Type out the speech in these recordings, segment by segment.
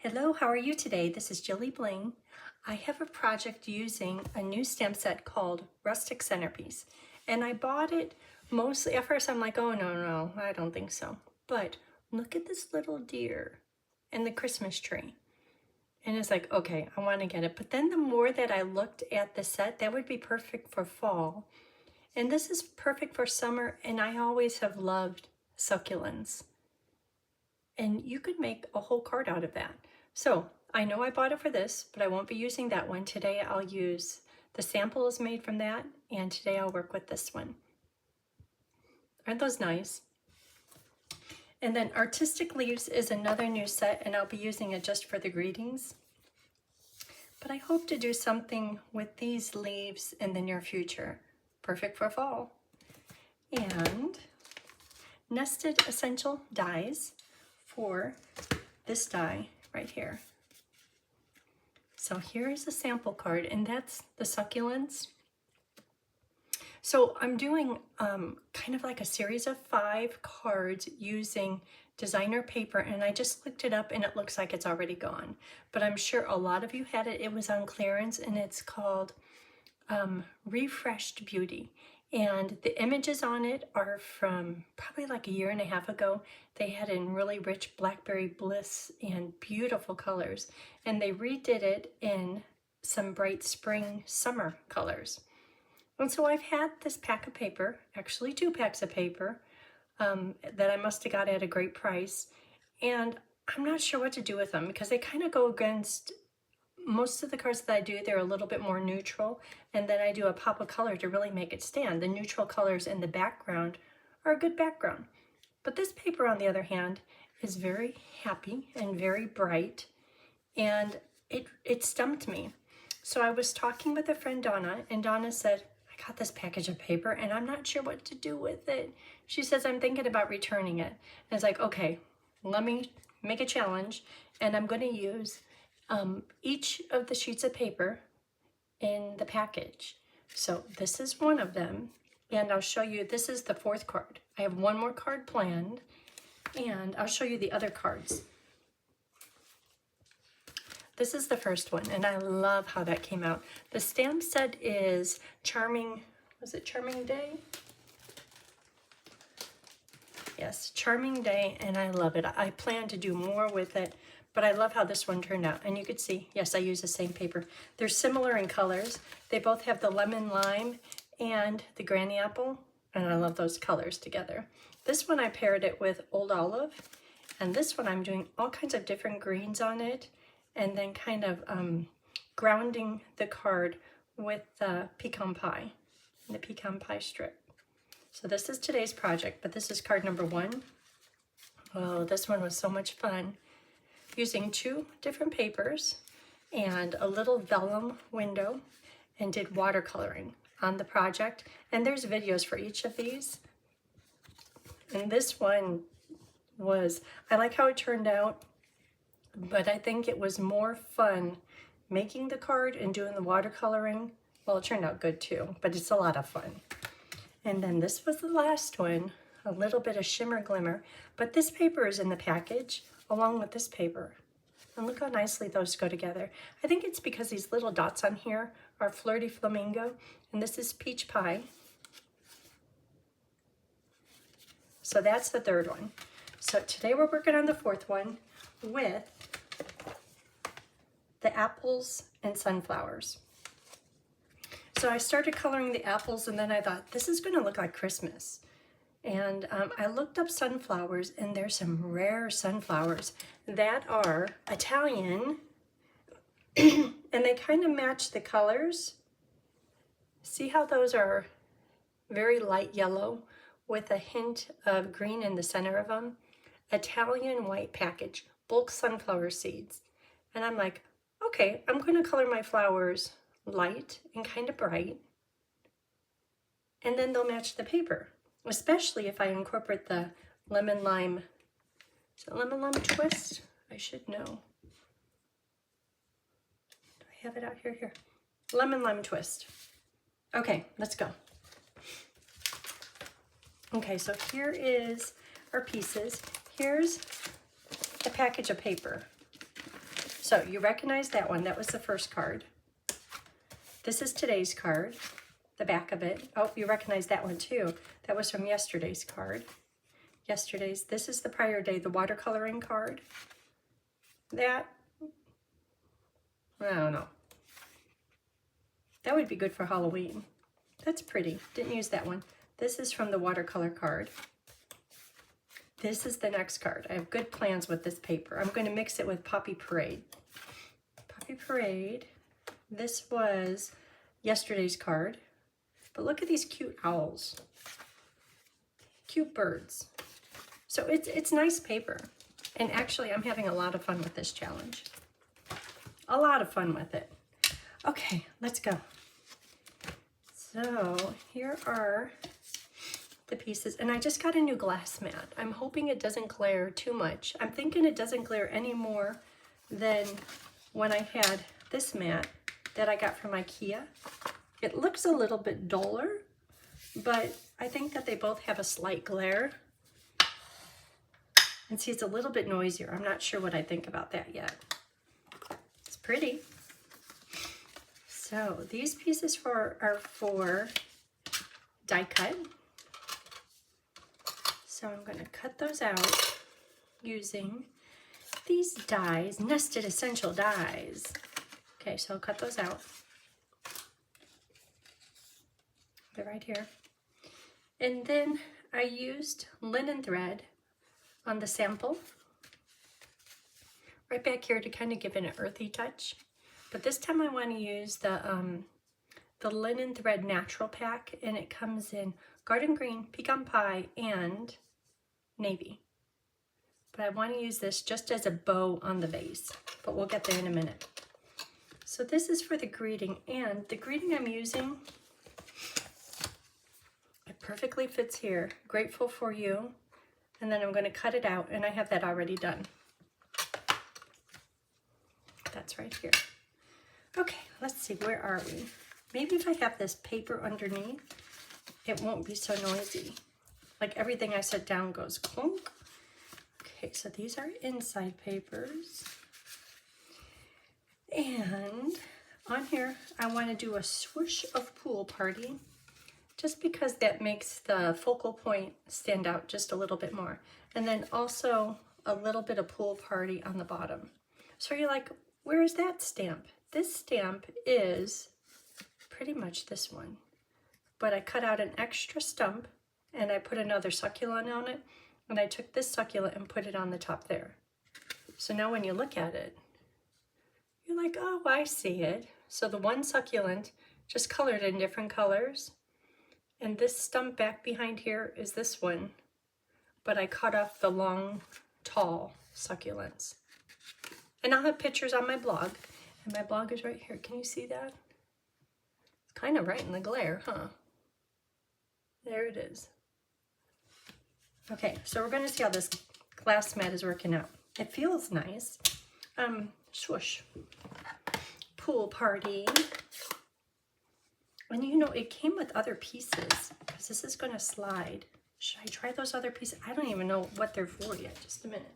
Hello, how are you today? This is JilliBling. I have a project using a new stamp set called Rustic Centerpiece. And I bought it mostly, at first I'm like, oh no, I don't think so. But look at this little deer and the Christmas tree. And it's like, okay, I want to get it. But then the more that I looked at the set, that would be perfect for fall. And this is perfect for summer, and I always have loved succulents. And you could make a whole card out of that. So I know I bought it for this, but I won't be using that one. Today I'll use the sample is made from that, and today I'll work with this one. Aren't those nice? And then Artistic Leaves is another new set, and I'll be using it just for the greetings. But I hope to do something with these leaves in the near future. Perfect for fall. And Nested Essential Dies for this die right here. So here's a sample card, and that's the succulents. So I'm doing kind of like a series of 5 cards using designer paper, and I just looked it up and it looks like it's already gone. But I'm sure a lot of you had it. It was on clearance, and it's called Refreshed Beauty. And the images on it are from probably like a year and a half ago. They had in really rich blackberry bliss and beautiful colors. And they redid it in some bright spring summer colors. And so I've had this pack of paper, actually 2 packs of paper, that I must have got at a great price. And I'm not sure what to do with them because they kind of go against most of the cards that I do. They're a little bit more neutral, and then I do a pop of color to really make it stand. The neutral colors in the background are a good background. But this paper, on the other hand, is very happy and very bright, and it stumped me. So I was talking with a friend, Donna, and Donna said, I got this package of paper and I'm not sure what to do with it. She says, I'm thinking about returning it. And it's like, okay, let me make a challenge, and I'm going to use each of the sheets of paper in the package. So this is one of them, and I'll show you, this is the 4th card. I have one more card planned, and I'll show you the other cards. This is the first one, and I love how that came out. The stamp set is Charming, was it Charming Day? Yes, Charming Day, and I love it. I plan to do more with it, but I love how this one turned out. And you could see, yes, I use the same paper. They're similar in colors. They both have the lemon lime and the granny apple, and I love those colors together. This one I paired it with Old Olive, and this one I'm doing all kinds of different greens on it, and then kind of grounding the card with pecan pie, the pecan pie strip. So this is today's project, but this is card number 1. Oh, this one was so much fun. Using 2 different papers and a little vellum window, and did watercoloring on the project. And there's videos for each of these. And this one was, I like how it turned out, but I think it was more fun making the card and doing the watercoloring. Well, it turned out good too, but it's a lot of fun. And then this was the last one, a little bit of shimmer glimmer, but this paper is in the package along with this paper. And look how nicely those go together. I think it's because these little dots on here are Flirty Flamingo, and this is Peach Pie. So that's the 3rd one. So today we're working on the 4th one with the apples and sunflowers. So I started coloring the apples, and then I thought, this is gonna look like Christmas. And I looked up sunflowers, and there's some rare sunflowers that are Italian, and they kind of match the colors. See how those are very light yellow with a hint of green in the center of them? Italian white package, bulk sunflower seeds. And I'm like, okay, I'm going to color my flowers light and kind of bright, and then they'll match the paper. Especially if I incorporate the lemon lime. Is it lemon lime twist? I should know. Do I have it out here? Here. Lemon lime twist. Okay, let's go. Okay, so here is our pieces. Here's a package of paper. So you recognize that one. That was the first card. This is today's card, the back of it. Oh, you recognize that one too. That was from yesterday's card. Yesterday's, this is the prior day, the watercoloring card. That, I don't know. That would be good for Halloween. That's pretty. Didn't use that one. This is from the watercolor card. This is the next card. I have good plans with this paper. I'm going to mix it with Poppy Parade. Poppy Parade. This was yesterday's card. But look at these cute owls. Cute birds. So it's nice paper. And actually, I'm having a lot of fun with this challenge. A lot of fun with it. Okay, let's go. So here are the pieces. And I just got a new glass mat. I'm hoping it doesn't glare too much. I'm thinking it doesn't glare any more than when I had this mat that I got from IKEA. It looks a little bit duller, but I think that they both have a slight glare. And see, it's a little bit noisier. I'm not sure what I think about that yet. It's pretty. So these pieces are for die cut. So I'm going to cut those out using these dies, Nested Essential Dies. Okay, so I'll cut those out. They're right here. And then I used linen thread on the sample right back here to kind of give it an earthy touch. But this time I want to use the linen thread natural pack, and it comes in garden green, pecan pie, and navy. But I want to use this just as a bow on the vase, but we'll get there in a minute. So this is for the greeting, and the greeting I'm using, it perfectly fits here. Grateful for you. And then I'm going to cut it out, and I have that already done. That's right here. Okay, let's see, where are we? Maybe if I have this paper underneath, it won't be so noisy. Like everything I set down goes clunk. Okay, so these are inside papers. And on here, I want to do a swoosh of Pool Party, just because that makes the focal point stand out just a little bit more. And then also a little bit of Pool Party on the bottom. So you're like, where is that stamp? This stamp is pretty much this one. But I cut out an extra stump and I put another succulent on it. And I took this succulent and put it on the top there. So now when you look at it, you're like, oh, I see it. So the one succulent just colored in different colors. And this stump back behind here is this one, but I cut off the long, tall succulents. And I'll have pictures on my blog, and my blog is right here. Can you see that? It's kind of right in the glare, huh? There it is. Okay, so we're going to see how this glass mat is working out. It feels nice. Swoosh. Pool Party. And you know, it came with other pieces, because this is going to slide. Should I try those other pieces? I don't even know what they're for yet. Just a minute.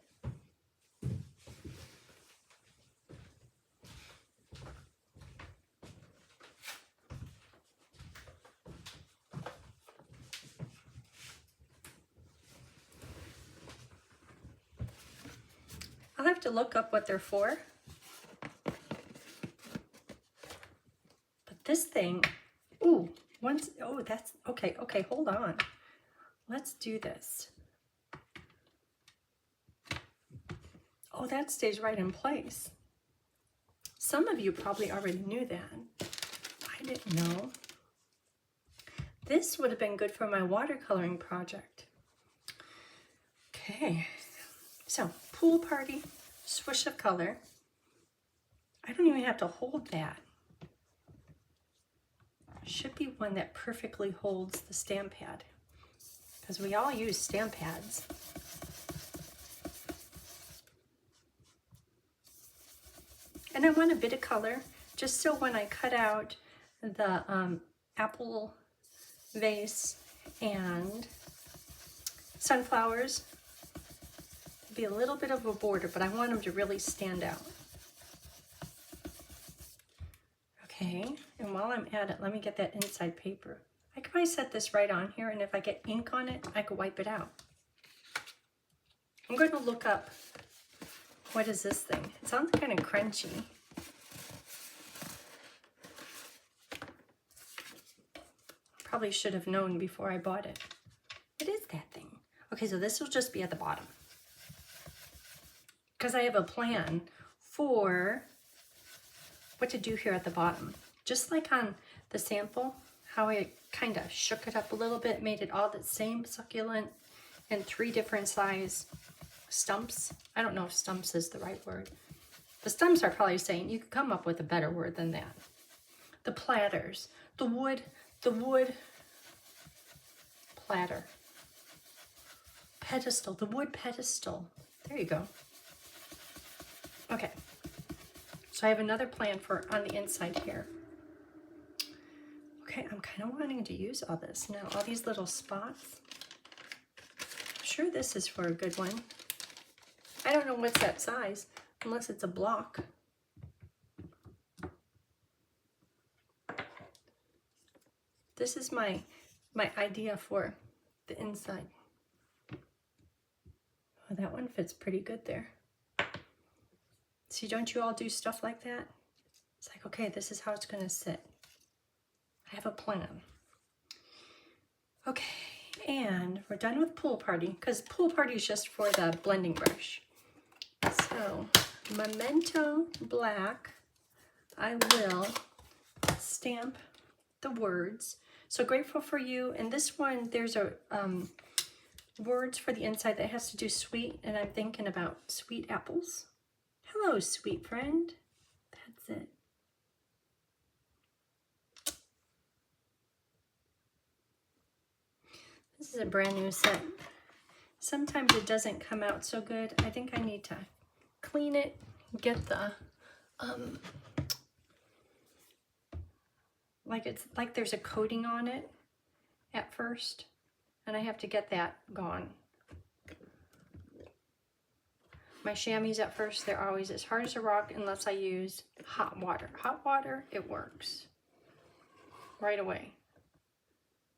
I'll have to look up what they're for. But this thing... Ooh, that's, okay, hold on. Let's do this. Oh, that stays right in place. Some of you probably already knew that. I didn't know. This would have been good for my watercoloring project. Okay, so Pool Party, swoosh of color. I don't even have to hold that. Should be one that perfectly holds the stamp pad, because we all use stamp pads. And I want a bit of color, just so when I cut out the apple vase and sunflowers, there'll be a little bit of a border, but I want them to really stand out. Okay, and while I'm at it, let me get that inside paper. I could probably set this right on here, and if I get ink on it, I could wipe it out. I'm going to look up, what is this thing? It sounds kind of crunchy. Probably should have known before I bought it. What is that thing? Okay, so this will just be at the bottom. Because I have a plan for what to do here at the bottom. Just like on the sample, how I kind of shook it up a little bit, made it all the same succulent and 3 different size stumps. I don't know if stumps is the right word. The stumps are probably saying you could come up with a better word than that. The platters, the wood platter. Pedestal, the wood pedestal. There you go. Okay. So I have another plan for on the inside here. Okay, I'm kind of wanting to use all this now, all these little spots. I'm sure this is for a good one. I don't know what's that size, unless it's a block. This is my idea for the inside. Oh, that one fits pretty good there. See, don't you all do stuff like that? It's like, okay, this is how it's gonna sit. I have a plan. Okay, and we're done with pool party, because pool party is just for the blending brush. So, Memento Black, I will stamp the words. So grateful for you, and this one, there's a words for the inside that has to do sweet, and I'm thinking about sweet apples. Hello, sweet friend. That's it. This is a brand new set. Sometimes it doesn't come out so good. I think I need to clean it, get the, it's like there's a coating on it at first, and I have to get that gone. My chamois at first, they're always as hard as a rock unless I use hot water. Hot water, it works right away.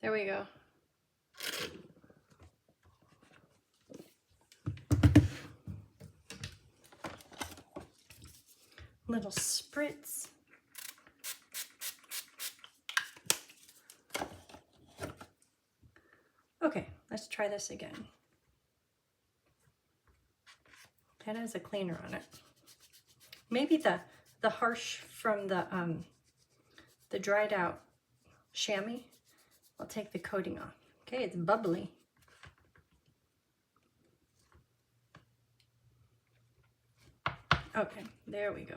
There we go. Little spritz. Okay, let's try this again. That has a cleaner on it. Maybe the harsh from the dried out chamois. I'll take the coating off. Okay, it's bubbly. Okay, there we go.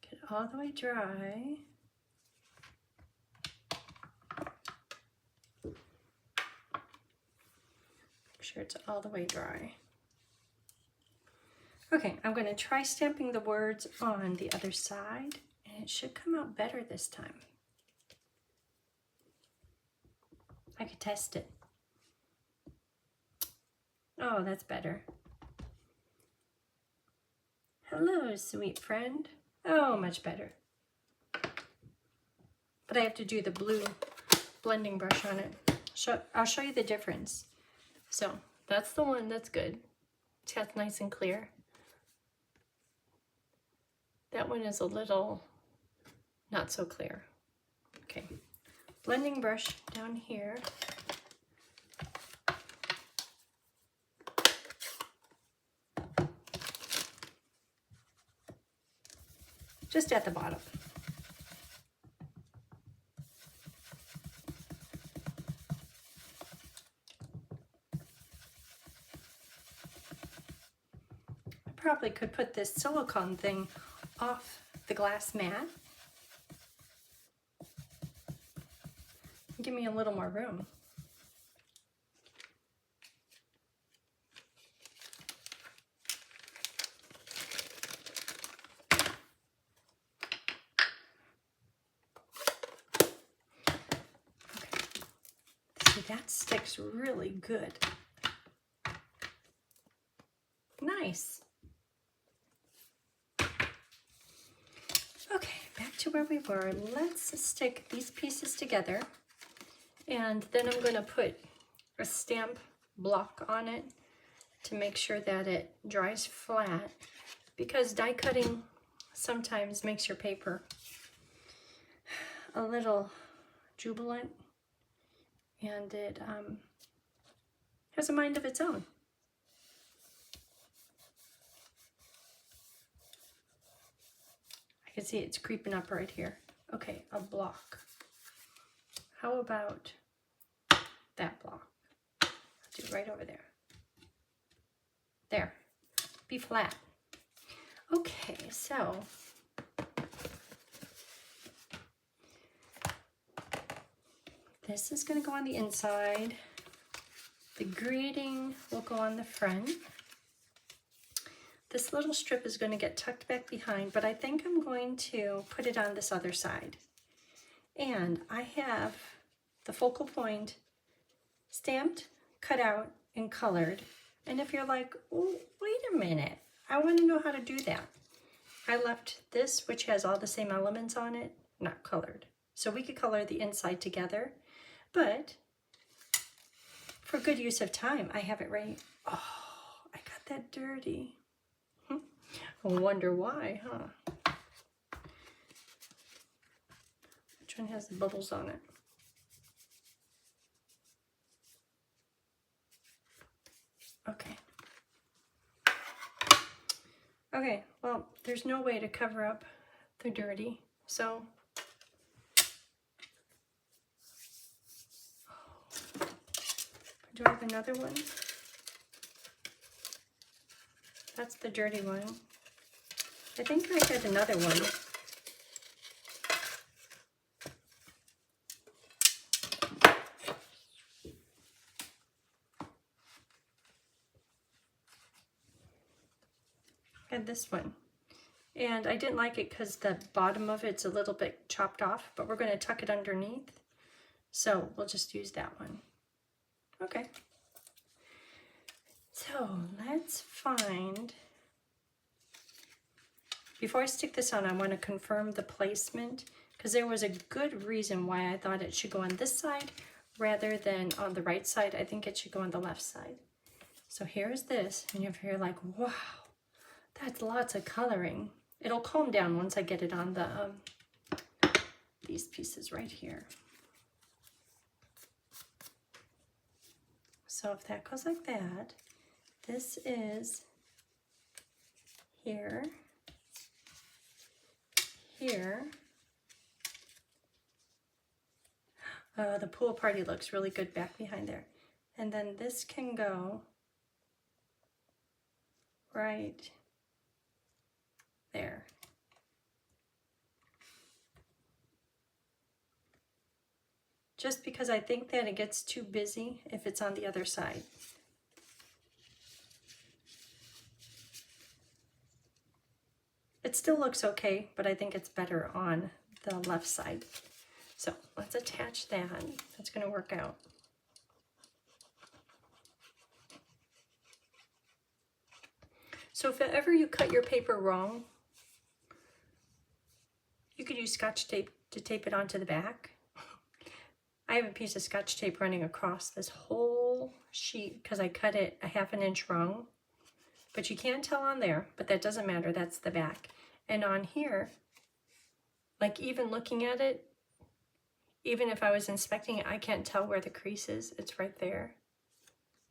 Get all the way dry. Make sure it's all the way dry. Okay, I'm going to try stamping the words on the other side, and it should come out better this time. I could test it. Oh, that's better. Hello, sweet friend. Oh, much better. But I have to do the blue blending brush on it. I'll show you the difference. So that's the one that's good. It's nice and clear. That one is a little not so clear. Okay, blending brush down here. Just at the bottom. I probably could put this silicone thing off the glass mat. Give me a little more room. That sticks really good. Nice. Okay, back to where we were. Let's stick these pieces together, and then I'm going to put a stamp block on it to make sure that it dries flat, because die cutting sometimes makes your paper a little jubilant, and it has a mind of its own. I can see it's creeping up right here. Okay, a block. How about that block? I'll do it right over there. There. Be flat. Okay, so this is going to go on the inside. The greeting will go on the front. This little strip is going to get tucked back behind, but I think I'm going to put it on this other side. And I have the focal point stamped, cut out, and colored. And if you're like, oh, wait a minute, I want to know how to do that. I left this, which has all the same elements on it, not colored. So we could color the inside together, but for good use of time, I have it right. Oh, I got that dirty. I wonder why, huh? Which one has the bubbles on it? Okay. Okay, well, there's no way to cover up the dirty, so do I have another one? That's the dirty one. I think I had another one. I had this one. And I didn't like it because the bottom of it's a little bit chopped off, but we're going to tuck it underneath. So we'll just use that one. Okay. So let's find, before I stick this on, I want to confirm the placement, because there was a good reason why I thought it should go on this side rather than on the right side. I think it should go on the left side. So here's this, and if you're like, wow, that's lots of coloring. It'll calm down once I get it on the these pieces right here. So if that goes like that, this is here, here. The pool party looks really good back behind there. And then this can go right there. Just because I think that it gets too busy if it's on the other side. It still looks okay, but I think it's better on the left side. So let's attach that. That's going to work out. So if ever you cut your paper wrong, you could use Scotch tape to tape it onto the back. I have a piece of Scotch tape running across this whole sheet because I cut it a ½ inch wrong. But you can't tell on there, but that doesn't matter, that's the back. And on here, like even looking at it, even if I was inspecting it, I can't tell where the crease is, it's right there.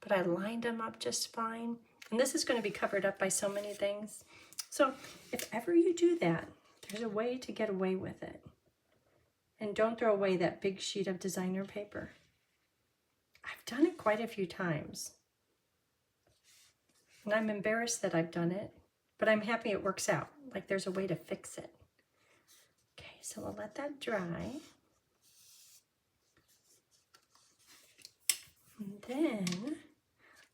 But I lined them up just fine. And this is going to be covered up by so many things. So if ever you do that, there's a way to get away with it. And don't throw away that big sheet of designer paper. I've done it quite a few times. And I'm embarrassed that I've done it, but I'm happy it works out. Like there's a way to fix it. Okay, so we'll let that dry. And then,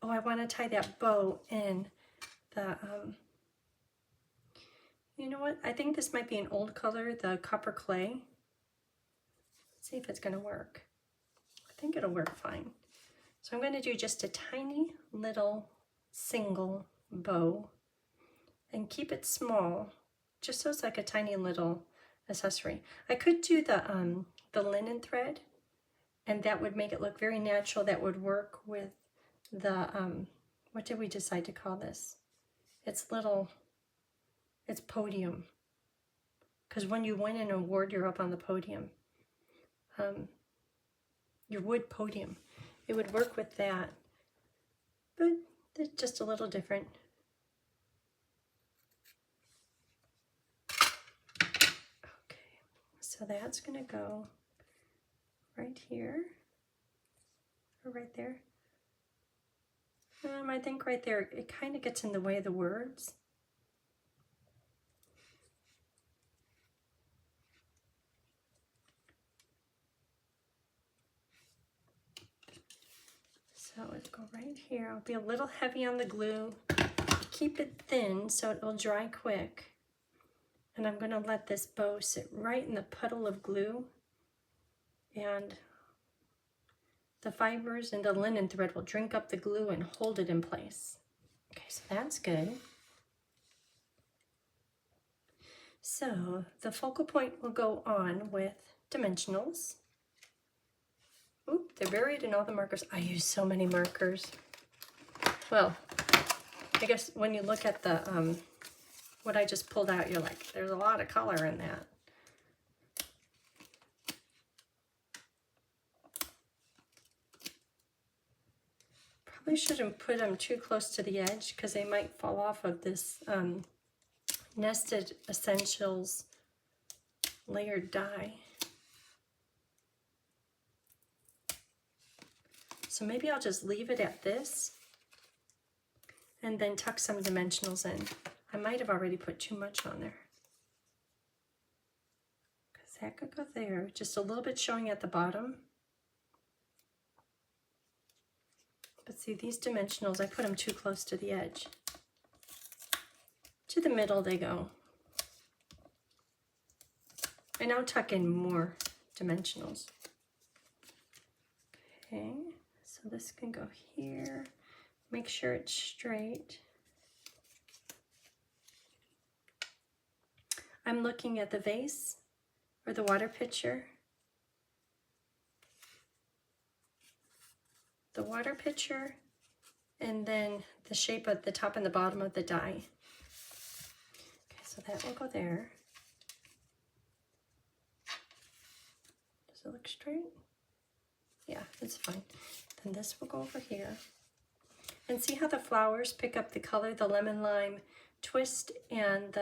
oh, I want to tie that bow in the, you know what? I think this might be an old color, the copper clay. Let's see if it's going to work. I think it'll work fine. So I'm going to do just a tiny little single bow and keep it small, just so it's like a tiny little accessory. I could do the linen thread, and that would make it look very natural. That would work with the, what did we decide to call this? It's podium. Because when you win an award, you're up on the podium. Your wood podium. It would work with that, but it's just a little different. Okay, so that's gonna go right here, or right there. I think right there, it kind of gets in the way of the words. So it'll go right here. I'll be a little heavy on the glue. Keep it thin so it will dry quick. And I'm going to let this bow sit right in the puddle of glue. And the fibers and the linen thread will drink up the glue and hold it in place. Okay, so that's good. So the focal point will go on with dimensionals. Oop, they're buried in all the markers. I use so many markers. Well, I guess when you look at the what I just pulled out, you're like, there's a lot of color in that. Probably shouldn't put them too close to the edge because they might fall off of this Nested Essentials layered die. So maybe I'll just leave it at this and then tuck some dimensionals in. I might have already put too much on there, because that could go there. Just a little bit showing at the bottom. But see, these dimensionals, I put them too close to the edge. To the middle they go. And now tuck in more dimensionals. Okay, so this can go here. Make sure it's straight. I'm looking at the vase or the water pitcher. The water pitcher, and then the shape of the top and the bottom of the die. Okay, so that will go there. Does it look straight? Yeah, it's fine. Then this will go over here. And see how the flowers pick up the color, the lemon lime twist, and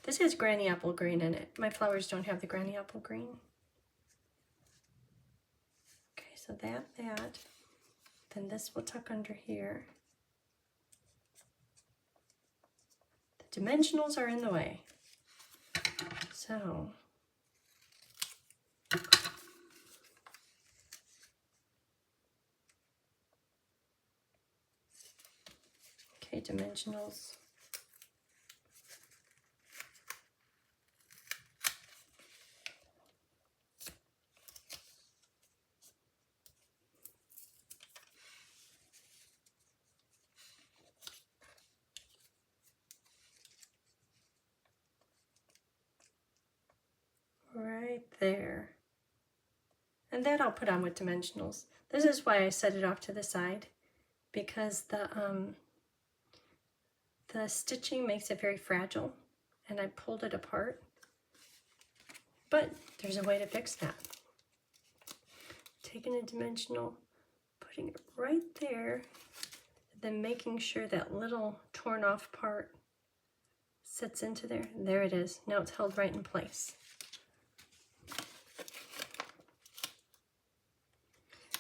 this has granny apple green in it. My flowers don't have the granny apple green. Okay, so that. Then this will tuck under here. The dimensionals are in the way. So, okay, dimensionals. Right there. And that I'll put on with dimensionals. This is why I set it off to the side, because the stitching makes it very fragile, and I pulled it apart. But there's a way to fix that. Taking a dimensional, putting it right there, then making sure that little torn off part sits into there. There it is. Now it's held right in place.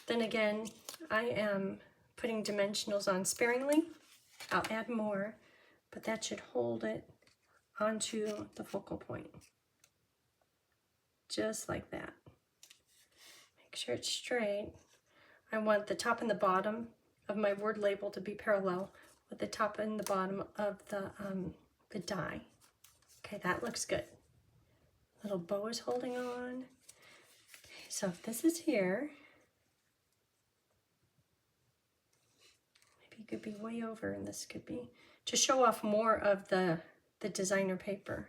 Then again, I am putting dimensionals on sparingly. I'll add more, but that should hold it onto the focal point. Just like that. Make sure it's straight. I want the top and the bottom of my word label to be parallel with the top and the bottom of the die. Okay, that looks good. Little bow is holding on. Okay, so if this is here, maybe it could be way over, and this could be to show off more of the designer paper.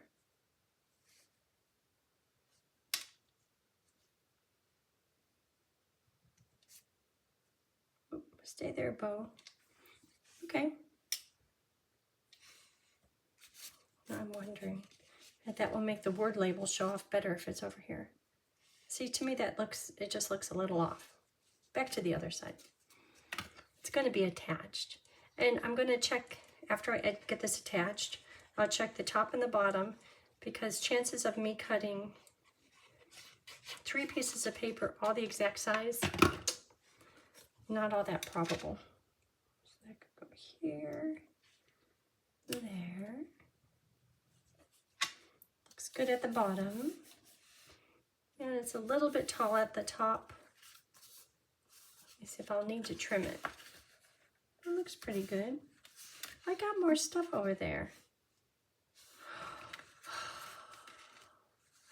Stay there, bow. Okay. Now I'm wondering if that will make the word label show off better if it's over here. See, to me it just looks a little off. Back to the other side. It's going to be attached. And I'm going to check, after I get this attached, I'll check the top and the bottom, because chances of me cutting 3 pieces of paper all the exact size, not all that probable. So that could go here, there. Looks good at the bottom. And it's a little bit tall at the top. Let me see if I'll need to trim it. It looks pretty good. I got more stuff over there.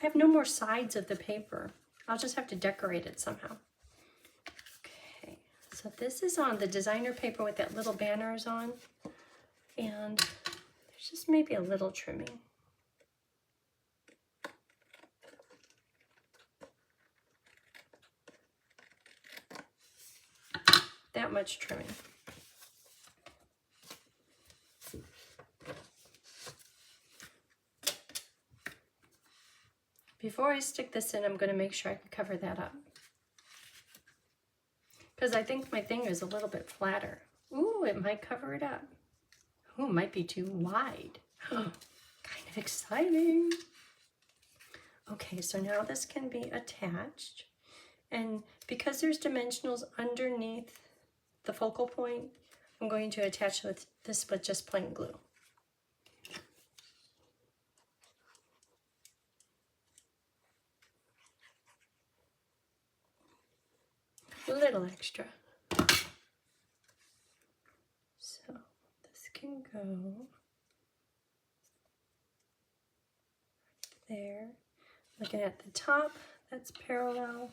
I have no more sides of the paper. I'll just have to decorate it somehow. Okay, so this is on the designer paper with that little banners on. And there's just maybe a little trimming. That much trimming. Before I stick this in, I'm going to make sure I can cover that up. Because I think my thing is a little bit flatter. Ooh, it might cover it up. Ooh, it might be too wide. Kind of exciting. Okay, so now this can be attached. And because there's dimensionals underneath the focal point, I'm going to attach this with just plain glue. A little extra. So this can go there. Looking at the top, that's parallel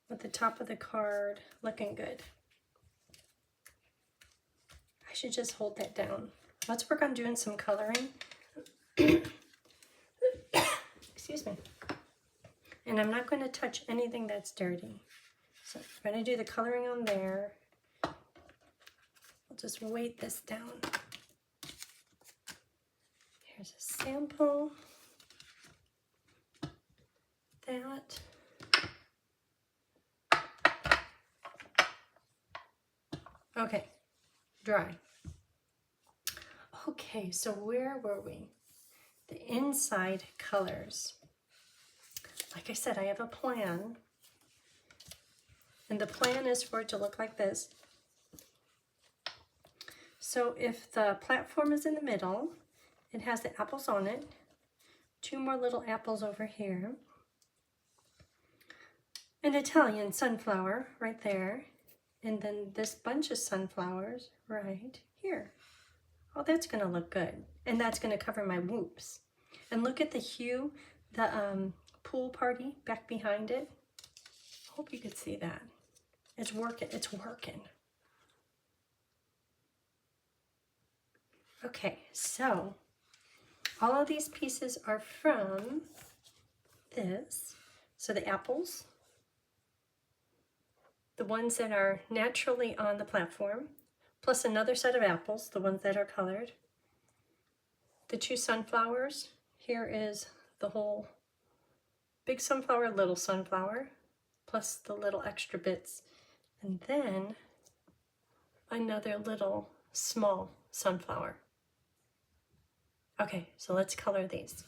with the top of the card, looking good. I should just hold that down. Let's work on doing some coloring. Excuse me. And I'm not going to touch anything that's dirty. So I'm going to do the coloring on there. I'll just weight this down. Here's a sample. That. Okay, dry. Okay, so where were we? The inside colors. Like I said, I have a plan. And the plan is for it to look like this. So if the platform is in the middle, it has the apples on it. 2 more little apples over here. An Italian sunflower right there. And then this bunch of sunflowers right here. Oh, that's going to look good. And that's going to cover my whoops. And look at the hue, the pool party back behind it. Hope you could see that. It's working. It's working. Okay, so all of these pieces are from this. So the apples, the ones that are naturally on the platform, plus another set of apples, the ones that are colored. The 2 sunflowers. Here is the whole big sunflower, little sunflower, plus the little extra bits. And then another little small sunflower. Okay, so let's color these.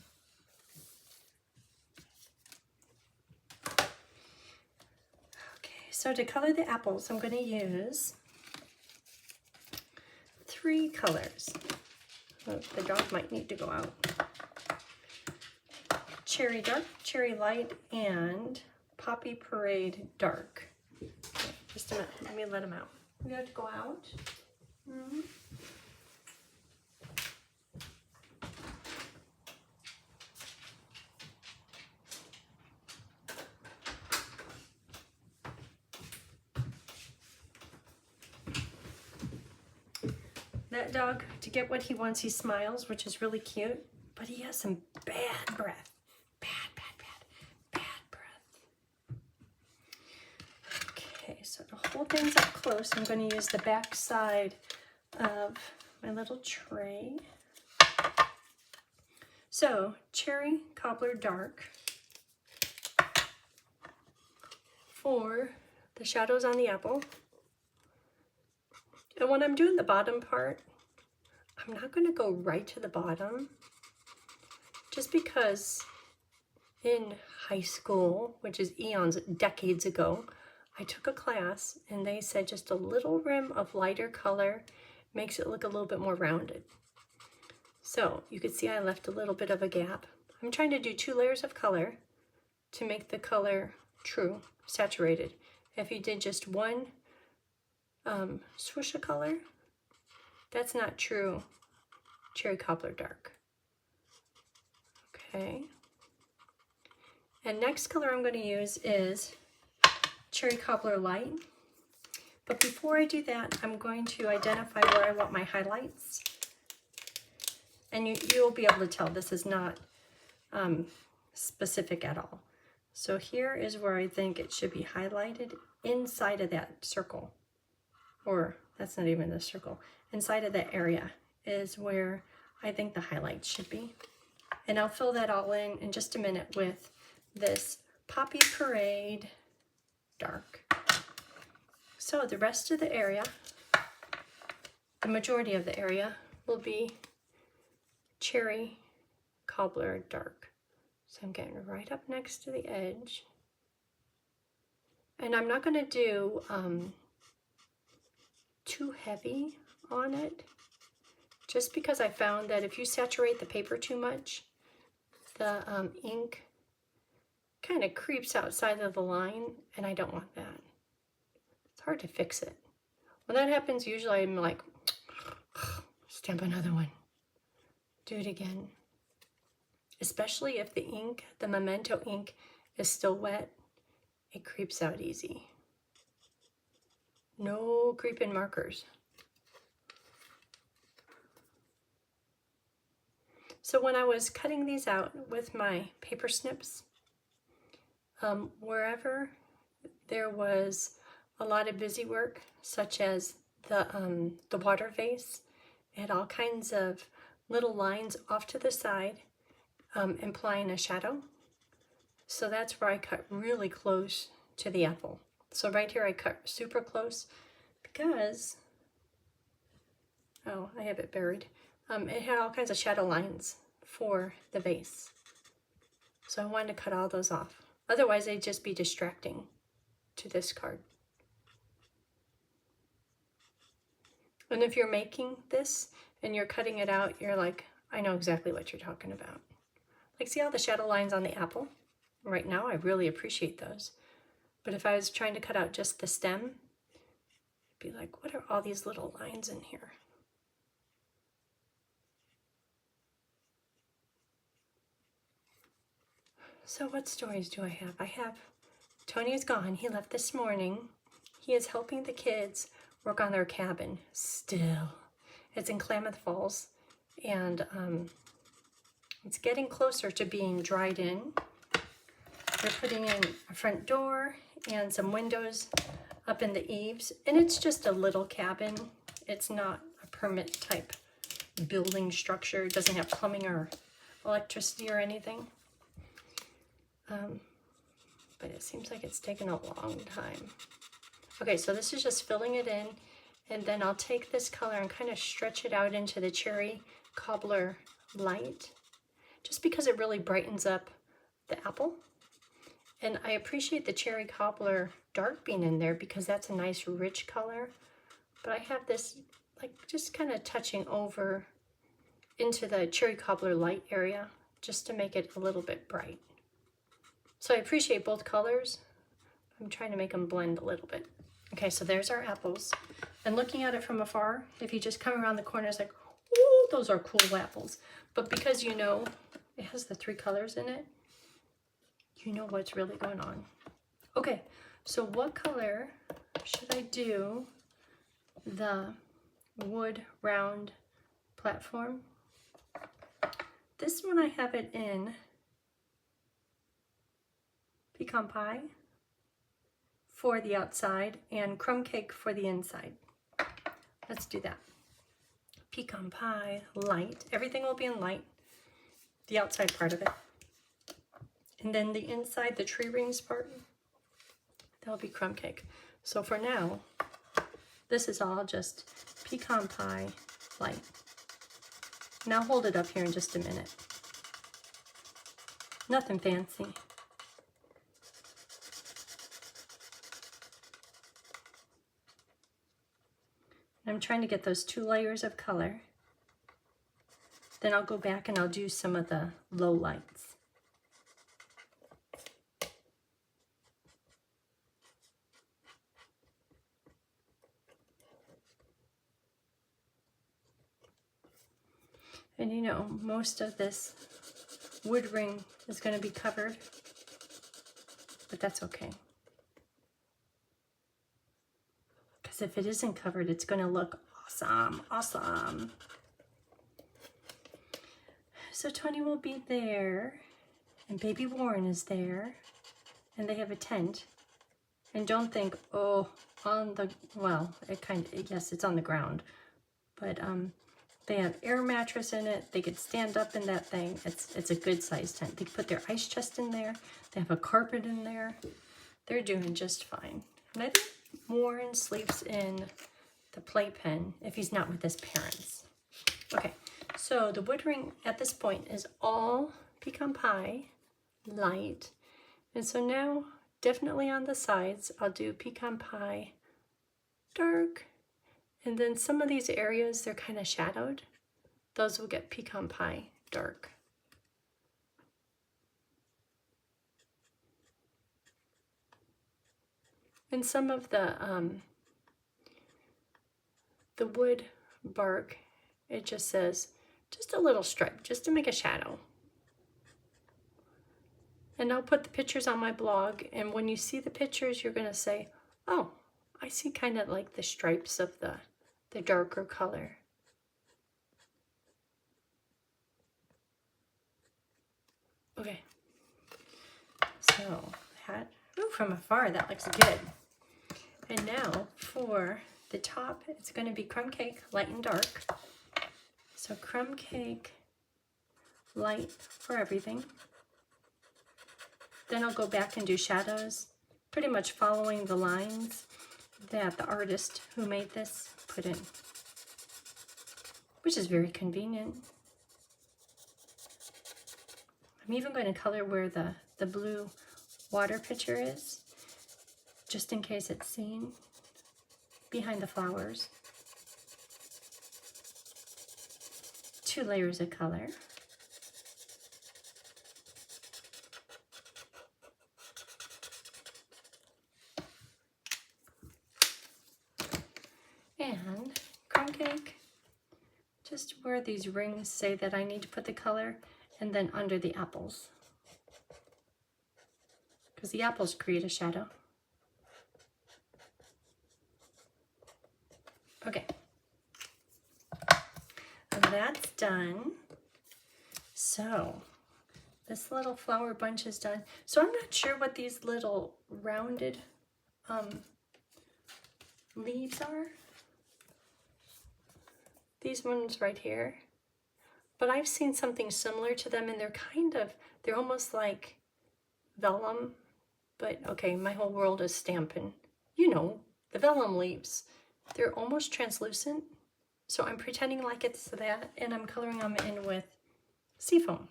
Okay, so to color the apples, I'm going to use 3 colors. Oh, the dog might need to go out. Cherry Dark, Cherry Light, and Poppy Parade Dark. Okay, just a minute, let me let him out. We have to go out. Mm-hmm. That dog, to get what he wants, he smiles, which is really cute, but he has some bad breath. Bad breath. Okay, so to hold things up close, I'm going to use the back side of my little tray. So, Cherry Cobbler Dark for the shadows on the apple. And when I'm doing the bottom part, I'm not going to go right to the bottom, just because in high school, which is decades ago, I took a class and they said just a little rim of lighter color makes it look a little bit more rounded. So you can see I left a little bit of a gap. I'm trying to do 2 layers of color to make the color true, saturated. If you did just one swoosh of color, that's not true Cherry Cobbler Dark. Okay. And next color I'm going to use is Cherry Cobbler Light. But before I do that, I'm going to identify where I want my highlights. And you'll be able to tell this is not specific at all. So here is where I think it should be highlighted inside of that circle. Or that's not even a circle. Inside of that area is where I think the highlights should be. And I'll fill that all in just a minute with this Poppy Parade Dark. So the rest of the area, the majority of the area, will be Cherry Cobbler Dark. So I'm getting right up next to the edge. And I'm not going to do too heavy on it, just because I found that if you saturate the paper too much, the ink kind of creeps outside of the line, and I don't want that. It's hard to fix it. When that happens, usually I'm like, stamp another one. Do it again. Especially if the ink, the Memento ink, is still wet, it creeps out easy. No creeping markers. So when I was cutting these out with my paper snips, wherever there was a lot of busy work, such as the water vase, it had all kinds of little lines off to the side, implying a shadow. So that's where I cut really close to the apple. So right here I cut super close because, oh, I have it buried. It had all kinds of shadow lines for the vase. So I wanted to cut all those off. Otherwise they'd just be distracting to this card. And if you're making this and you're cutting it out, you're like, I know exactly what you're talking about. Like, see all the shadow lines on the apple? Right now, I really appreciate those. But if I was trying to cut out just the stem, I'd be like, what are all these little lines in here? So what stories do I have? I have, Tony is gone. He left this morning. He is helping the kids work on their cabin still. It's in Klamath Falls, and it's getting closer to being dried in. They're putting in a front door and some windows up in the eaves, and it's just a little cabin. It's not a permit type building structure. It doesn't have plumbing or electricity or anything. But it seems like it's taken a long time. Okay, so this is just filling it in, and then I'll take this color and kind of stretch it out into the Cherry Cobbler Light, just because it really brightens up the apple. And I appreciate the Cherry Cobbler Dark being in there because that's a nice rich color. But I have this like just kind of touching over into the Cherry Cobbler Light area just to make it a little bit bright. So I appreciate both colors. I'm trying to make them blend a little bit. Okay, so there's our apples. And looking at it from afar, if you just come around the corner, it's like, ooh, those are cool apples. But because you know it has the 3 colors in it, you know what's really going on. Okay, so what color should I do the wood round platform? This one I have it in Pecan Pie for the outside and crumb cake for the inside. Let's do that. Pecan pie, light. Everything will be in light, the outside part of it. And then the inside, the tree rings part, that'll be crumb cake. So for now, this is all just pecan pie, light. And I'll hold it up here in just a minute. Nothing fancy. I'm trying to get those 2 layers of color. Then I'll go back and I'll do some of the low lights. And you know, most of this wood ring is going to be covered, but that's okay. Because if it isn't covered, it's going to look awesome, awesome. So Tony will be there, and baby Warren is there, and they have a tent. And don't think, oh, on the, well, it kind of, yes, it's on the ground, but they have air mattress in it. They could stand up in that thing. It's a good sized tent. They put their ice chest in there. They have a carpet in there. They're doing just fine. And I think Warren sleeps in the playpen if he's not with his parents. Okay, so the wood ring at this point is all pecan pie, light. And so now, definitely on the sides, I'll do pecan pie, dark. And then some of these areas, they're kind of shadowed. Those will get pecan pie, dark. And some of the wood bark, it just says, just a little stripe, just to make a shadow. And I'll put the pictures on my blog, and when you see the pictures, you're gonna say, oh, I see kind of like the stripes of the darker color. Okay, so that, ooh, from afar, that looks good. And now for the top, it's going to be crumb cake, light and dark. So crumb cake, light for everything. Then I'll go back and do shadows, pretty much following the lines that the artist who made this put in, which is very convenient. I'm even going to color where the blue water pitcher is, just in case it's seen behind the flowers. 2 layers of color. And crumb cake, just where these rings say that I need to put the color, and then under the apples, because the apples create a shadow. Okay, and that's done. So this little flower bunch is done. So I'm not sure what these little rounded leaves are. These ones right here. But I've seen something similar to them, and they're almost like vellum. But okay, my whole world is Stampin. You know, the vellum leaves. They're almost translucent. So I'm pretending like it's that, and I'm coloring them in with seafoam.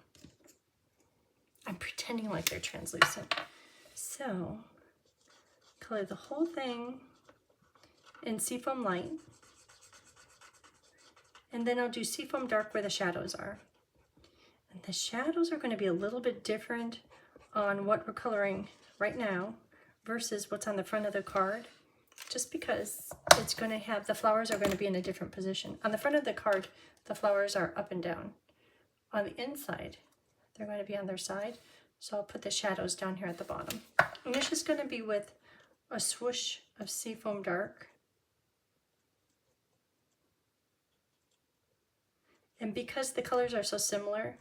I'm pretending like they're translucent. So, color the whole thing in seafoam light. And then I'll do seafoam dark where the shadows are. And the shadows are going to be a little bit different on what we're coloring right now versus what's on the front of the card, just because it's going to have, the flowers are going to be in a different position. On the front of the card, the flowers are up and down. On the inside, they're going to be on their side. So I'll put the shadows down here at the bottom. And it's just going to be with a swoosh of seafoam dark. And because the colors are so similar,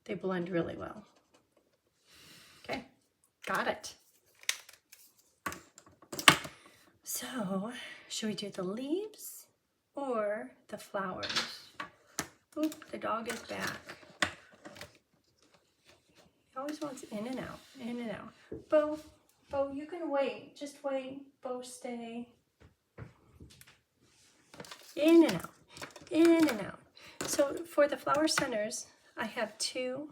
they blend really well. Okay, got it. So, should we do the leaves or the flowers? Oop, the dog is back. He always wants in and out, in and out. Bo, you can wait. Just wait. Bo, stay. In and out, in and out. So for the flower centers, I have two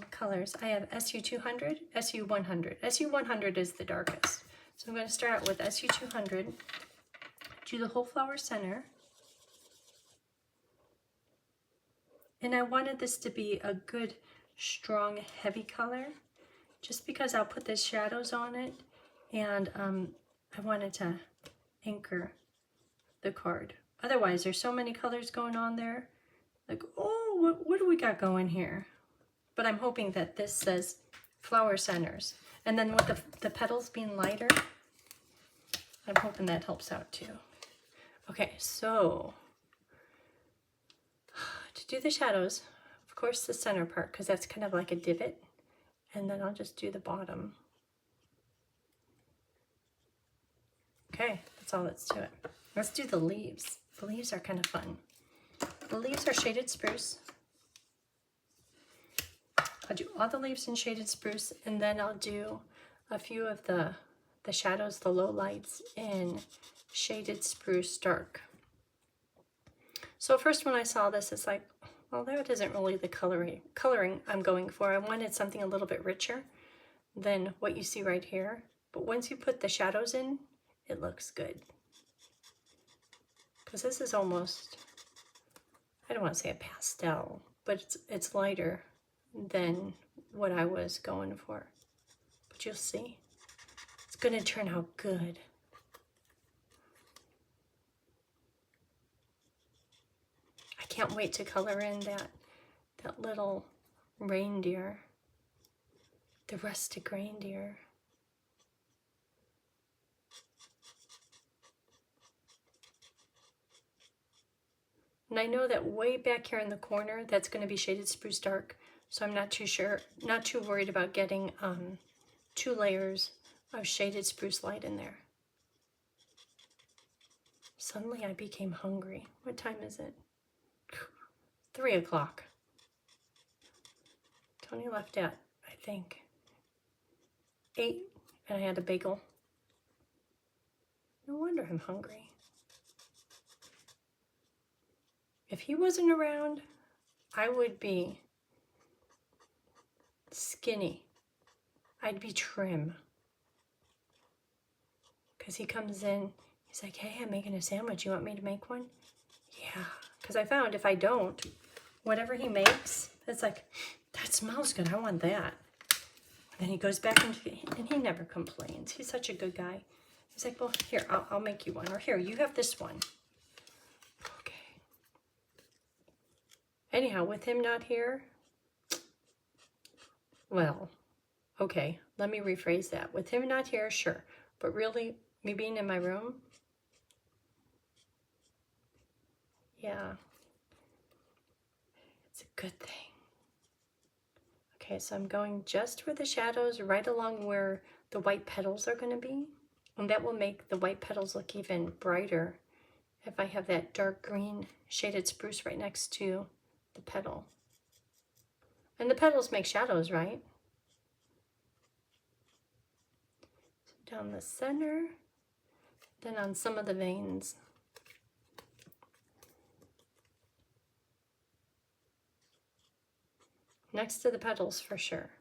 colors. I have SU200, SU100. SU100 is the darkest. So I'm going to start out with SU200, do the whole flower center. And I wanted this to be a good, strong, heavy color, just because I'll put the shadows on it, and I wanted to anchor the card. Otherwise, there's so many colors going on there. Like, oh, what do we got going here? But I'm hoping that this says flower centers. And then with the petals being lighter, I'm hoping that helps out too. Okay, so to do the shadows, of course the center part, because that's kind of like a divot. And then I'll just do the bottom. Okay, that's all that's to it. Let's do the leaves. The leaves are kind of fun. The leaves are shaded spruce. I'll do all the leaves in shaded spruce, and then I'll do a few of the shadows, the low lights in shaded spruce dark. So first when I saw this, it's like, well, that isn't really the coloring I'm going for. I wanted something a little bit richer than what you see right here. But once you put the shadows in, it looks good. Because this is almost, I don't want to say a pastel, but it's lighter than what I was going for. But you'll see. It's going to turn out good. I can't wait to color in that little reindeer, the rustic reindeer. And I know that way back here in the corner, that's going to be shaded spruce dark. So I'm not too worried about getting 2 layers of shaded spruce light in there. Suddenly I became hungry. What time is it? 3 o'clock. Tony left at, I think, 8, and I had a bagel. No wonder I'm hungry. If he wasn't around, I would be skinny. I'd be trim. Because he comes in, he's like, hey, I'm making a sandwich. You want me to make one? Yeah. Because I found if I don't, whatever he makes, it's like, that smells good. I want that. And then he goes back into and he never complains. He's such a good guy. He's like, well, here, I'll make you one. Or here, you have this one. Okay. Anyhow, with him not here, well, okay, let me rephrase that. With him not here, sure. But really, me being in my room, yeah, it's a good thing. Okay, so I'm going just for the shadows right along where the white petals are going to be. And that will make the white petals look even brighter if I have that dark green shaded spruce right next to the petal. And the petals make shadows, right? So down the center, then on some of the veins. Next to the petals for sure.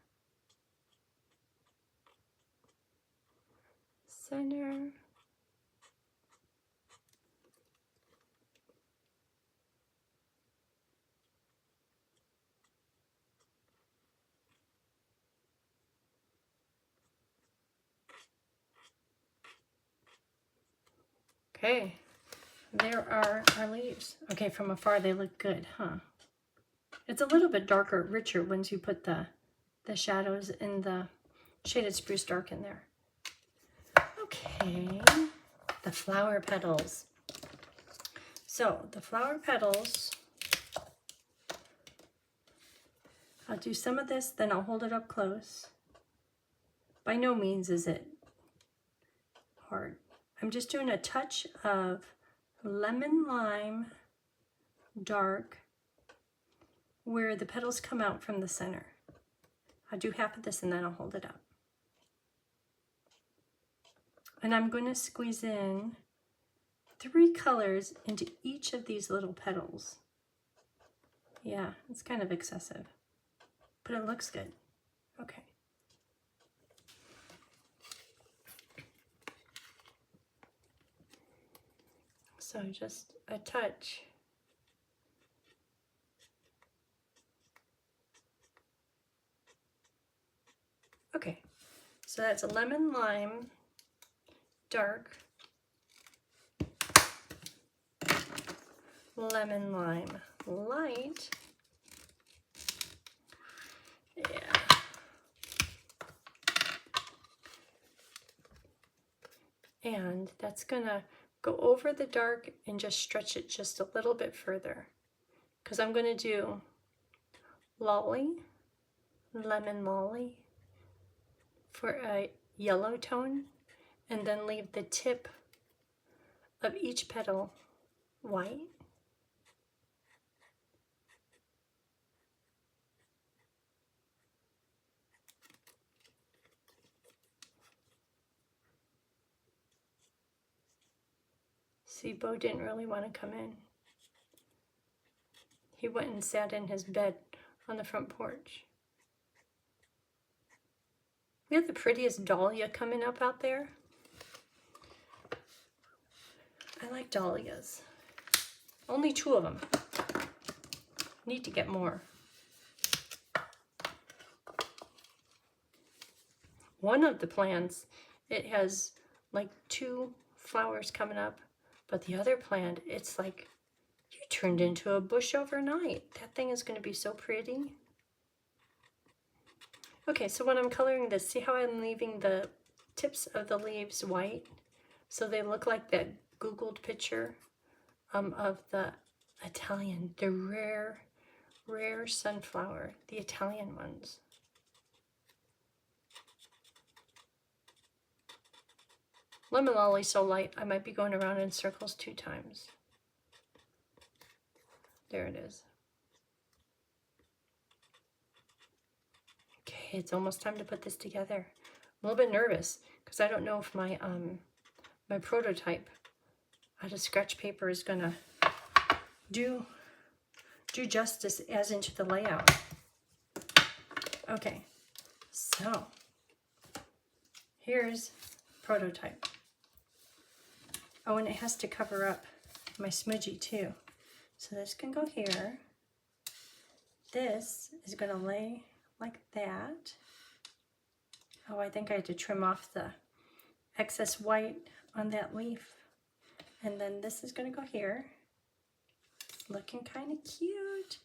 Center. Okay, there are our leaves. Okay, from afar they look good, huh? It's a little bit darker, richer once you put the shadows in the shaded spruce dark in there. Okay, the flower petals. So the flower petals, I'll do some of this, then I'll hold it up close. By no means is it hard. I'm just doing a touch of lemon lime dark where the petals come out from the center. I'll do half of this and then I'll hold it up. And I'm going to squeeze in 3 colors into each of these little petals. Yeah, it's kind of excessive, but it looks good. Okay. So just a touch. Okay, so that's a lemon lime dark, lemon lime light, yeah, and that's gonna go over the dark and just stretch it just a little bit further, because I'm gonna do lolly, lemon lolly for a yellow tone, and then leave the tip of each petal white. See, Bo didn't really want to come in. He went and sat in his bed on the front porch. We have the prettiest dahlia coming up out there. I like dahlias. Only 2 of them. Need to get more. One of the plants, it has like 2 flowers coming up, but the other plant, it's like you turned into a bush overnight. That thing is going to be so pretty. Okay, so when I'm coloring this, see how I'm leaving the tips of the leaves white? So they look like that Googled picture of the Italian, the rare sunflower, the Italian ones. Lemon lolly's so light, I might be going around in circles 2 times. There it is. Okay, it's almost time to put this together. I'm a little bit nervous because I don't know if my my prototype out of scratch paper is gonna do justice as into the layout. Okay, so here's prototype. Oh, and it has to cover up my smudgy too. So this can go here. This is gonna lay like that. Oh, I think I had to trim off the excess white on that leaf. And then this is gonna go here. Looking kind of cute.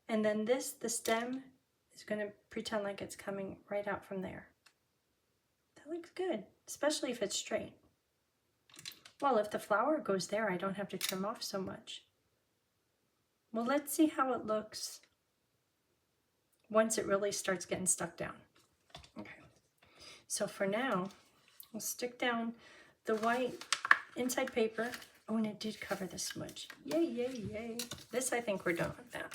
And then this, the stem, is gonna pretend like it's coming right out from there. That looks good, especially if it's straight. Well, if the flower goes there, I don't have to trim off so much. Well, let's see how it looks once it really starts getting stuck down. Okay, so for now, we'll stick down the white inside paper. Oh, and it did cover the smudge. Yay, yay, yay. This, I think we're done with that.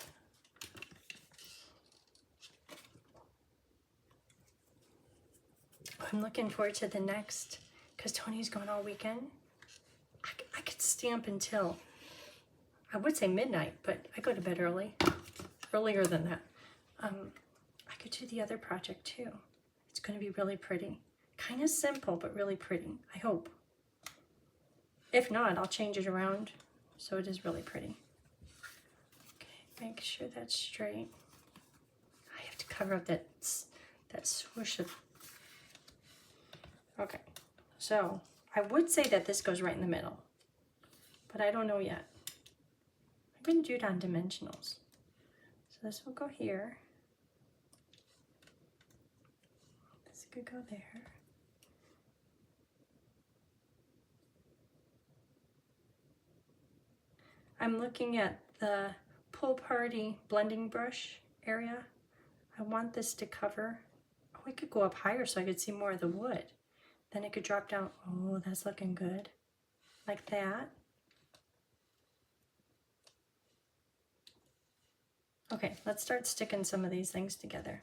I'm looking forward to the next, because Tony's gone all weekend. I could stamp until, I would say midnight, but I go to bed earlier than that. I could do the other project too. It's going to be really pretty. Kind of simple, but really pretty, I hope. If not, I'll change it around so it is really pretty. Okay, make sure that's straight. I have to cover up that swoosh of... Okay, so I would say that this goes right in the middle, but I don't know yet. I'm going to do it on dimensionals. So this will go here. This could go there. I'm looking at the Pool Party blending brush area. I want this to cover. Oh, we could go up higher so I could see more of the wood. Then it could drop down. Oh, that's looking good. Like that. Okay, let's start sticking some of these things together.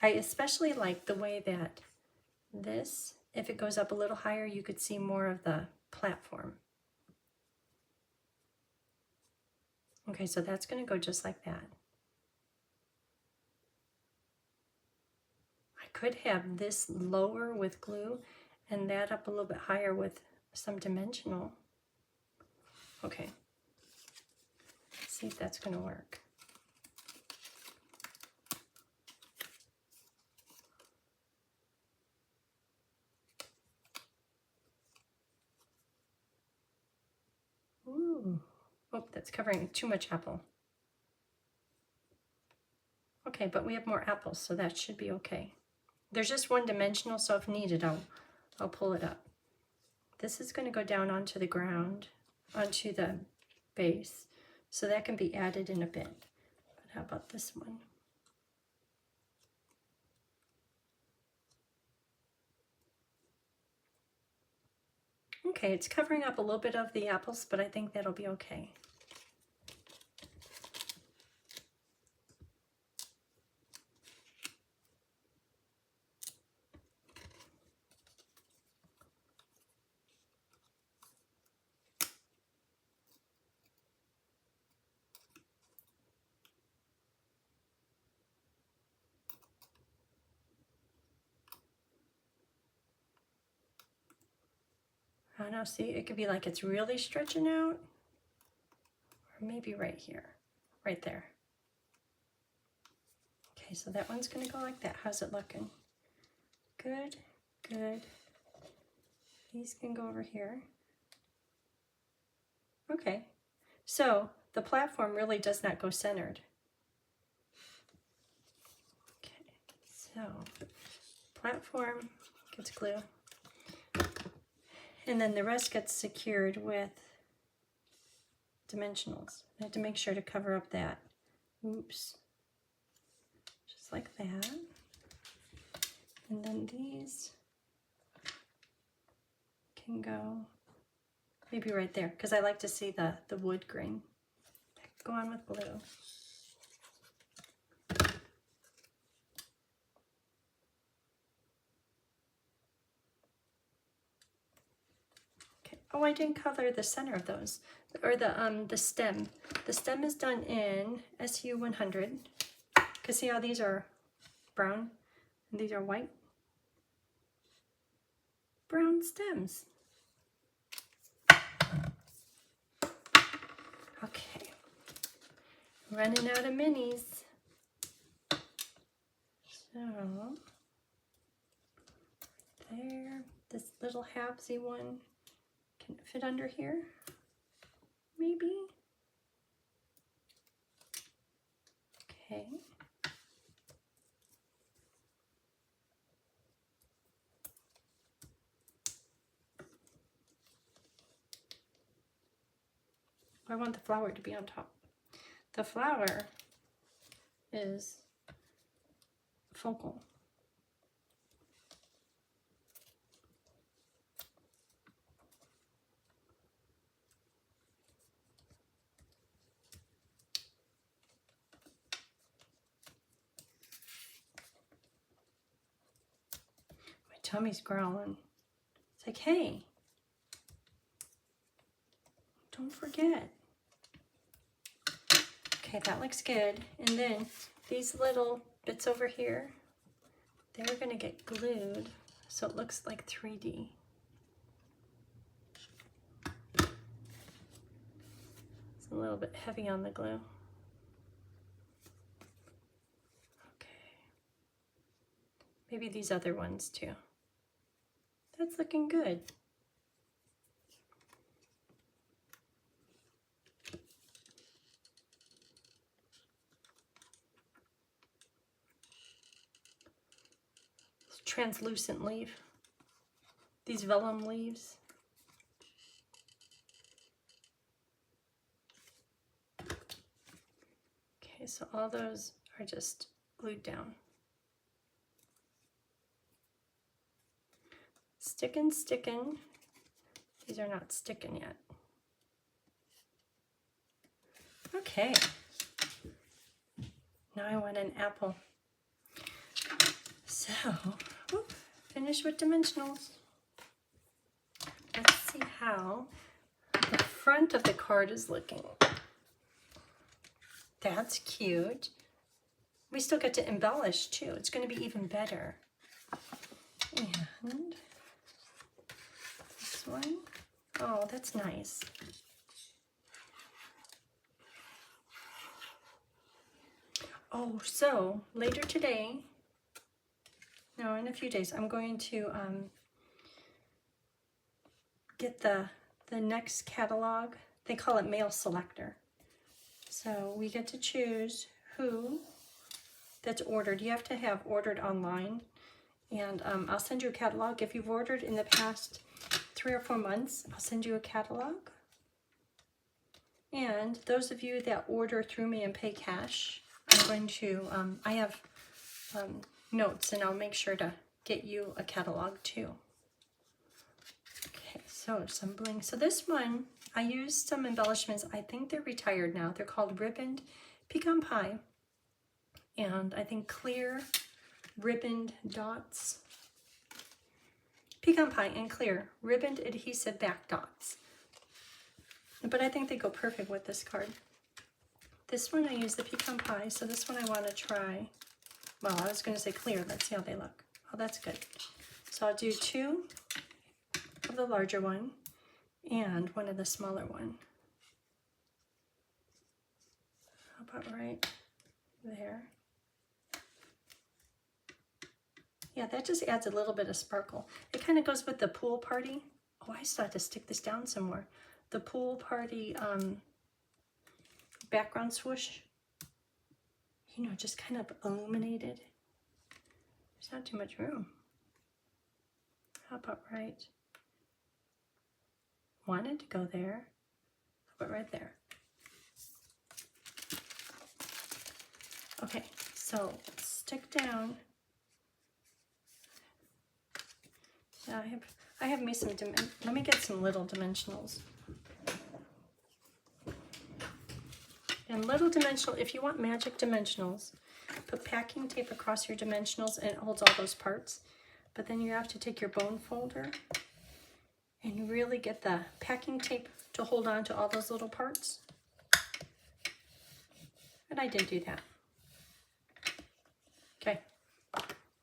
I especially like the way that this, if it goes up a little higher, you could see more of the platform. Okay, so that's going to go just like that. I could have this lower with glue and that up a little bit higher with some dimensional. Okay, let's see if that's going to work. Ooh. Oh, that's covering too much apple. Okay, but we have more apples, so that should be okay. There's just one dimensional, so if needed, I'll pull it up. This is going to go down onto the ground, onto the base, so that can be added in a bit. But how about this one? Okay, it's covering up a little bit of the apples, but I think that'll be okay. I don't know, see, it could be like it's really stretching out, or maybe right here, right there. Okay, so that one's gonna go like that. How's it looking? Good, good. These can go over here. Okay, so the platform really does not go centered. Okay, so platform gets glue. And then the rest gets secured with dimensionals. I have to make sure to cover up that. Oops. Just like that. And then these can go maybe right there, because I like to see the wood grain. Go on with blue. Oh, I didn't color the center of those, or the stem. The stem is done in SU 100. Cause see how these are brown and these are white? Brown stems. Okay, running out of minis. So there, this little halvesy one. Can it fit under here? Maybe. Okay. I want the flower to be on top. The flower is focal. Tummy's growling. It's like, hey, don't forget. Okay, that looks good. And then these little bits over here, they're gonna get glued so it looks like 3D. It's a little bit heavy on the glue. Okay. Maybe these other ones too. That's looking good. Translucent leaf. These vellum leaves. Okay, so all those are just glued down. Let's sticking. These are not sticking yet. Okay. Now I want an apple. So, finish with dimensionals. Let's see how the front of the card is looking. That's cute. We still get to embellish too. It's going to be even better. And this one. Oh, that's nice. Oh, so later today, no, in a few days, I'm going to get the next catalog. They call it Mail Selector. So we get to choose who that's ordered. You have to have ordered online. And I'll send you a catalog. If you've ordered in the past 3 or 4 months, I'll send you a catalog. And those of you that order through me and pay cash, I'm going to, I have notes, and I'll make sure to get you a catalog too. Okay, so some bling. So this one, I used some embellishments. I think they're retired now. They're called Ribboned Pecan Pie. And I think clear ribboned dots. Pecan Pie and clear ribboned adhesive back dots. But I think they go perfect with this card. This one I use the Pecan Pie, so this one I want to try. Well, I was going to say clear. Let's see how they look. Oh, that's good. So I'll do 2 of the larger one and 1 of the smaller one. How about right there? Yeah, that just adds a little bit of sparkle. It kind of goes with the pool party. Oh, I still have to stick this down some more. The pool party background swoosh. You know, just kind of illuminated. There's not too much room. How about right? Wanted to go there. How about right there? Okay, so stick down. Yeah, I have me some, let me get some little dimensionals. And little dimensional, if you want magic dimensionals, put packing tape across your dimensionals and it holds all those parts. But then you have to take your bone folder and really get the packing tape to hold on to all those little parts. And I did do that. Okay,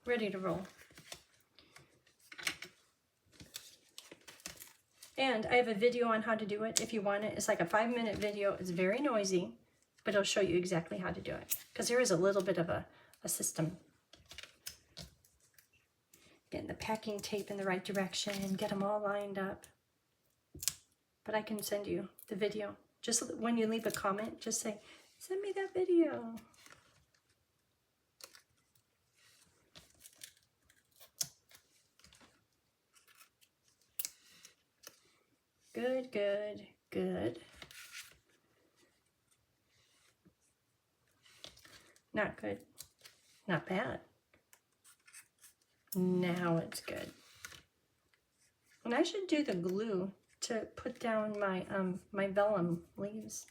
ready to roll. And I have a video on how to do it if you want it. It's like a 5-minute video. It's very noisy, but it'll show you exactly how to do it. Because there is a little bit of a system. Getting the packing tape in the right direction and get them all lined up. But I can send you the video. Just when you leave a comment, just say, send me that video. Good, good, good. Not good. Not bad. Now it's good. And I should do the glue to put down my my vellum leaves.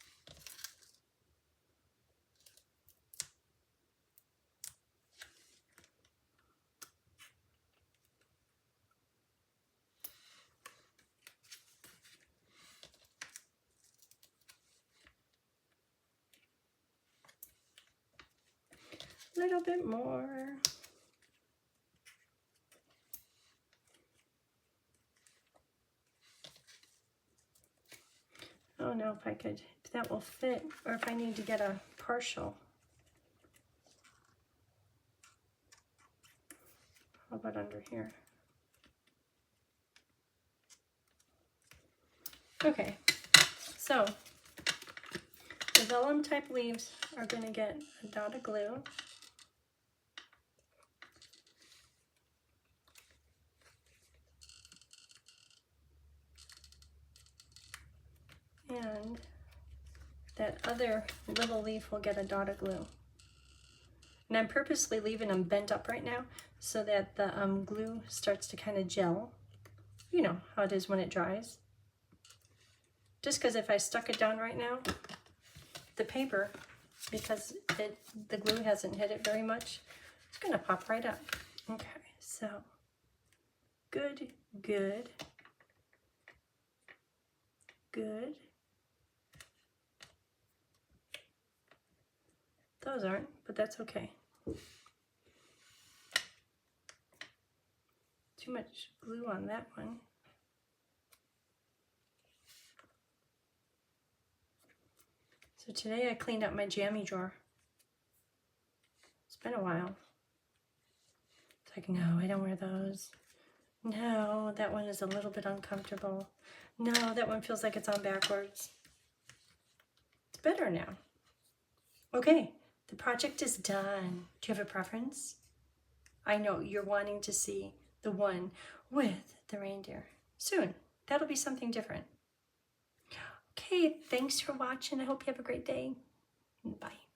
A little bit more. I don't know if that will fit, or if I need to get a partial. How about under here? Okay, so the vellum type leaves are going to get a dot of glue. And that other little leaf will get a dot of glue. And I'm purposely leaving them bent up right now so that the glue starts to kind of gel. You know how it is when it dries. Just because if I stuck it down right now, the paper, because the glue hasn't hit it very much, it's gonna pop right up. Okay, so good, good, good. Those aren't, but that's okay. Too much glue on that one. So today I cleaned up my jammy drawer. It's been a while. It's like, no, I don't wear those. No, that one is a little bit uncomfortable. No, that one feels like it's on backwards. It's better now. Okay, the project is done. Do you have a preference? I know you're wanting to see the one with the reindeer. Soon, that'll be something different. Okay, thanks for watching. I hope you have a great day. Bye.